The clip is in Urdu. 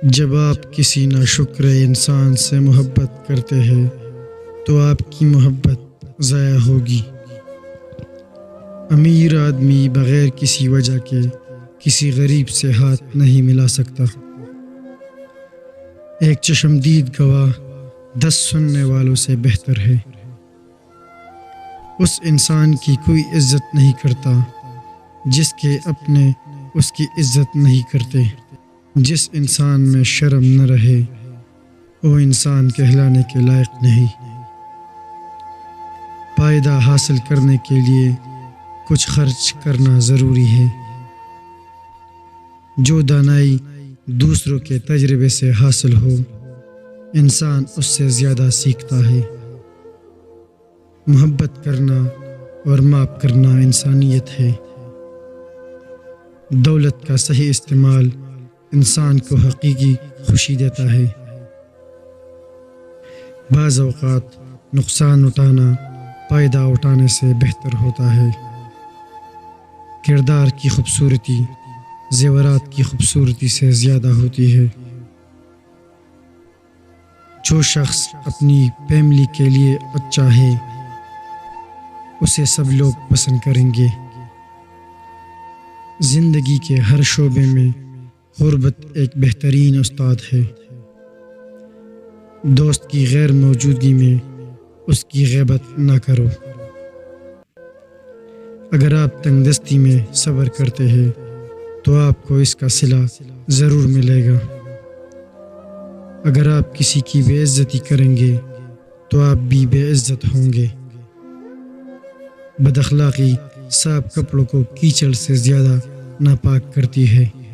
جب آپ کسی ناشکر انسان سے محبت کرتے ہیں تو آپ کی محبت ضائع ہوگی۔ امیر آدمی بغیر کسی وجہ کے کسی غریب سے ہاتھ نہیں ملا سکتا۔ ایک چشمدید گواہ 10 سننے والوں سے بہتر ہے۔ اس انسان کی کوئی عزت نہیں کرتا جس کے اپنے اس کی عزت نہیں کرتے۔ جس انسان میں شرم نہ رہے وہ انسان کہلانے کے لائق نہیں۔ فائدہ حاصل کرنے کے لیے کچھ خرچ کرنا ضروری ہے۔ جو دانائی دوسروں کے تجربے سے حاصل ہو انسان اس سے زیادہ سیکھتا ہے۔ محبت کرنا اور معاف کرنا انسانیت ہے۔ دولت کا صحیح استعمال انسان کو حقیقی خوشی دیتا ہے۔ بعض اوقات نقصان اٹھانا فائدہ اٹھانے سے بہتر ہوتا ہے۔ کردار کی خوبصورتی زیورات کی خوبصورتی سے زیادہ ہوتی ہے۔ جو شخص اپنی فیملی کے لیے اچھا ہے اسے سب لوگ پسند کریں گے۔ زندگی کے ہر شعبے میں غربت ایک بہترین استاد ہے۔ دوست کی غیر موجودگی میں اس کی غیبت نہ کرو۔ اگر آپ تنگ دستی میں صبر کرتے ہیں تو آپ کو اس کا صلہ ضرور ملے گا۔ اگر آپ کسی کی بے عزتی کریں گے تو آپ بھی بے عزت ہوں گے۔ بد اخلاقی صاف کپڑوں کو کیچڑ سے زیادہ ناپاک کرتی ہے۔